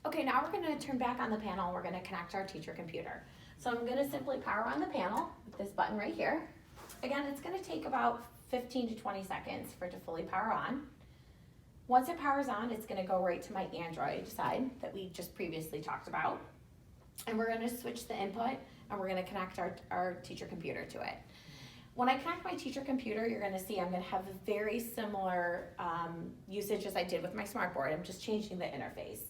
Okay, now we're gonna turn back on the panel and we're gonna connect our teacher computer. So I'm gonna simply power on the panel with this button right here. Again, it's gonna take about 15 to 20 seconds for it to fully power on. Once it powers on, it's gonna go right to my Android side that we just previously talked about. And we're gonna switch the input and we're gonna connect our teacher computer to it. When I connect my teacher computer, you're gonna see I'm gonna have a very similar usage as I did with my smartboard. I'm just changing the interface.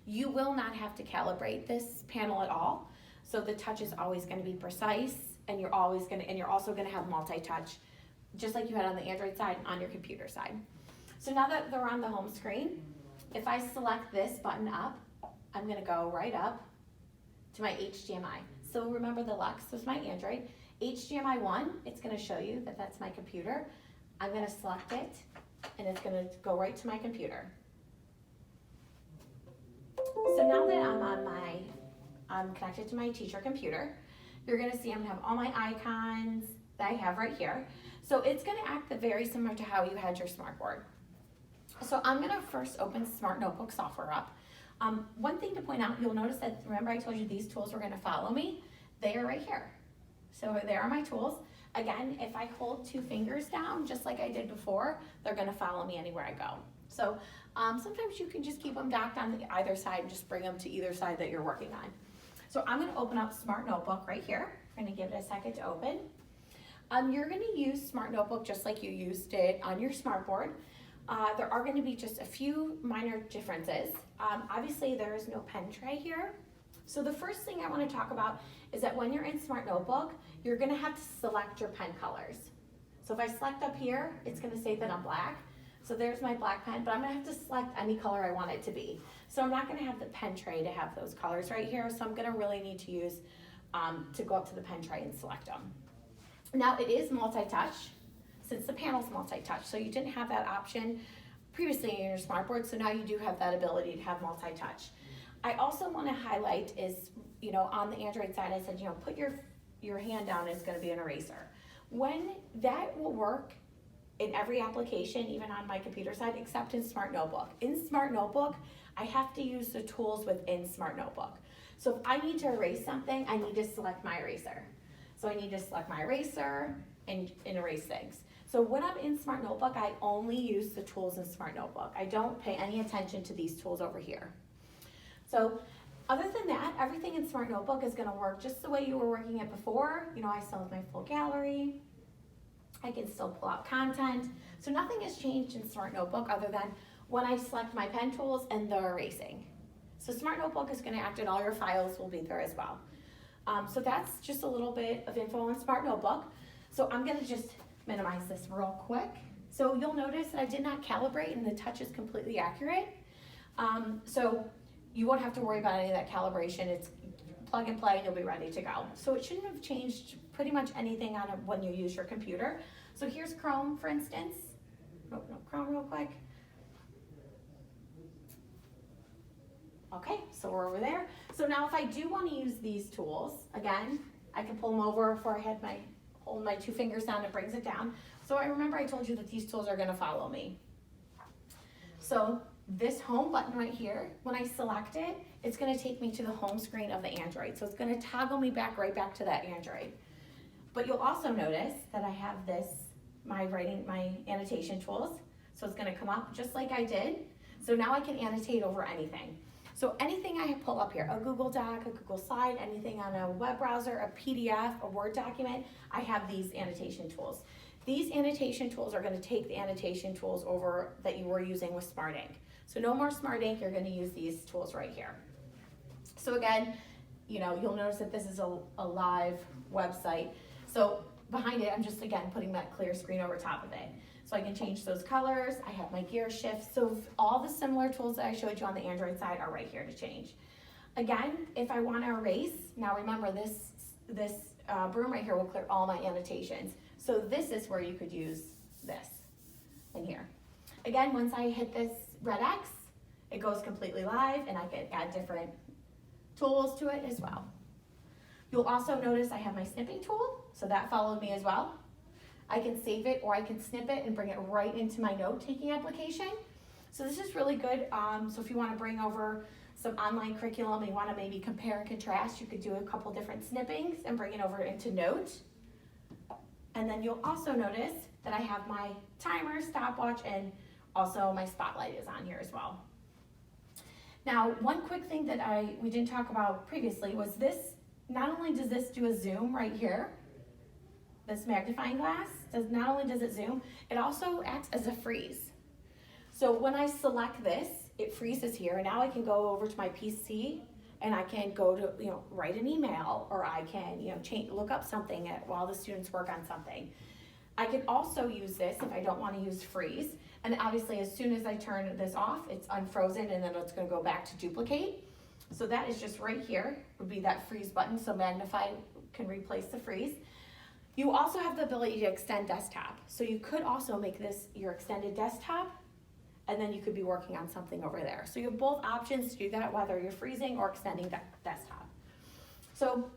You will not have to calibrate this panel at all. So the touch is always gonna be precise, and you're also gonna have multi-touch, just like you had on the Android side, on your computer side. So now that they're on the home screen, if I select this button up, I'm gonna go right up to my HDMI. So remember the Lux was my Android. HDMI 1, it's gonna show you that that's my computer. I'm gonna select it, and it's gonna go right to my computer. So now that I'm connected to my teacher computer, you're gonna see I'm gonna have all my icons that I have right here. So it's gonna act very similar to how you had your smartboard. So I'm gonna first open Smart Notebook software up. One thing to point out, you'll notice that, remember I told you these tools were gonna follow me? They are right here. So there are my tools. Again, if I hold 2 fingers down, just like I did before, they're gonna follow me anywhere I go. So sometimes you can just keep them docked on either side and just bring them to either side that you're working on. So I'm gonna open up Smart Notebook right here. I'm gonna give it a second to open. You're gonna use Smart Notebook just like you used it on your smartboard. There are gonna be just a few minor differences. Obviously there is no pen tray here. So the first thing I wanna talk about is that when you're in Smart Notebook, you're gonna have to select your pen colors. So if I select up here, it's gonna say that I'm black. So there's my black pen, but I'm gonna have to select any color I want it to be. So I'm not gonna have the pen tray to have those colors right here, so I'm gonna really need to use, to go up to the pen tray and select them. Now it is multi-touch, since the panel's multi-touch, so you didn't have that option previously in your smartboard, so now you do have that ability to have multi-touch. I also wanna highlight is, on the Android side, I said, put your hand down, is gonna be an eraser. When that will work in every application, even on my computer side, except in Smart Notebook. In Smart Notebook, I have to use the tools within Smart Notebook. So if I need to erase something, I need to select my eraser. So I need to select my eraser and erase things. So when I'm in Smart Notebook, I only use the tools in Smart Notebook. I don't pay any attention to these tools over here. So other than that, everything in Smart Notebook is gonna work just the way you were working it before. I still have my full gallery. I can still pull out content. So nothing has changed in Smart Notebook other than when I select my pen tools and the erasing. So Smart Notebook is gonna act and all your files will be there as well. So that's just a little bit of info on Smart Notebook. So I'm gonna just minimize this real quick. So you'll notice that I did not calibrate and the touch is completely accurate. So you won't have to worry about any of that calibration. It's plug and play and you'll be ready to go. So it shouldn't have changed pretty much anything on it when you use your computer. So here's Chrome, for instance. Open up Chrome real quick. Okay, so we're over there. So now if I do want to use these tools, again, I can pull them over before I had hold my 2 fingers down, it brings it down. So I remember I told you that these tools are gonna follow me. So this home button right here, when I select it, it's gonna take me to the home screen of the Android. So it's gonna toggle me right back to that Android. But you'll also notice that I have my annotation tools. So it's gonna come up just like I did. So now I can annotate over anything. So anything I pull up here, a Google Doc, a Google Slide, anything on a web browser, a PDF, a Word document, I have these annotation tools. These annotation tools are gonna take the annotation tools over that you were using with Smart Ink. So no more Smart Ink, you're gonna use these tools right here. So again, you'll notice that this is a live website. So behind it, I'm just, again, putting that clear screen over top of it. So I can change those colors, I have my gear shift. So all the similar tools that I showed you on the Android side are right here to change. Again, if I wanna erase, now remember this broom right here will clear all my annotations. So this is where you could use this in here. Again, once I hit this red X, it goes completely live and I can add different tools to it as well. You'll also notice I have my snipping tool, so that followed me as well. I can save it or I can snip it and bring it right into my note-taking application. So this is really good. So if you want to bring over some online curriculum and you want to maybe compare and contrast, you could do a couple different snippings and bring it over into Note. And then you'll also notice that I have my timer, stopwatch, and also my spotlight is on here as well. Now, one quick thing that we didn't talk about previously was this. Not only does this do a zoom right here, this magnifying glass, not only does it zoom, it also acts as a freeze. So when I select this, it freezes here, and now I can go over to my PC and I can go to, write an email, or I can, look up something while the students work on something. I can also use this if I don't want to use freeze, and obviously as soon as I turn this off, it's unfrozen and then it's going to go back to duplicate. So that is just right here, would be that freeze button, so magnify can replace the freeze. You also have the ability to extend desktop. So you could also make this your extended desktop, and then you could be working on something over there. So you have both options to do that, whether you're freezing or extending desktop. So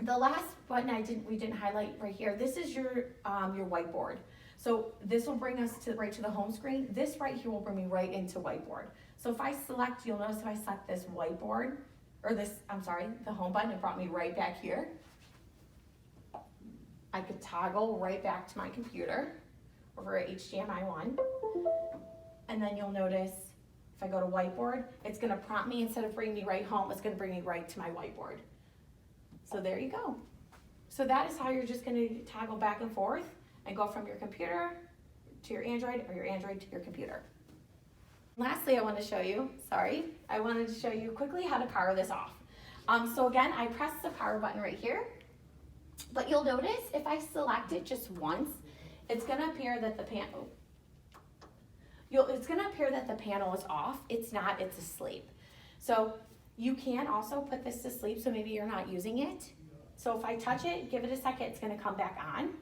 the last button we didn't highlight right here, this is your whiteboard. So this will bring us right to the home screen. This right here will bring me right into whiteboard. So if I select, you'll notice if I select this whiteboard, or the home button, it brought me right back here. I could toggle right back to my computer over at HDMI 1. And then you'll notice if I go to whiteboard, it's gonna prompt me, instead of bringing me right home, it's gonna bring me right to my whiteboard. So there you go. So that is how you're just gonna toggle back and forth and go from your computer to your Android, or your Android to your computer. Lastly, I wanted to show you quickly how to power this off. So again, I press the power button right here, but you'll notice if I select it just once, it's gonna appear that the panel is off. It's not, it's asleep. So you can also put this to sleep, so maybe you're not using it. So if I touch it, give it a second, it's gonna come back on.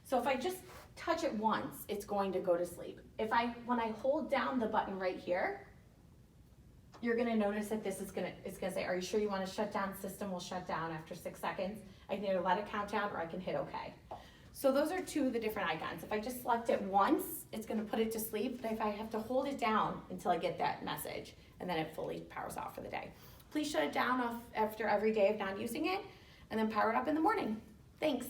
So if I just touch it once, it's going to go to sleep. When I hold down the button right here, you're gonna notice that it's gonna say, are you sure you wanna shut down? System will shut down after 6 seconds. I can either let it count down or I can hit okay. So those are two of the different icons. If I just select it once, it's gonna put it to sleep, but if I have to hold it down until I get that message, and then it fully powers off for the day. Please shut it down off after every day of not using it, and then power it up in the morning. Thanks.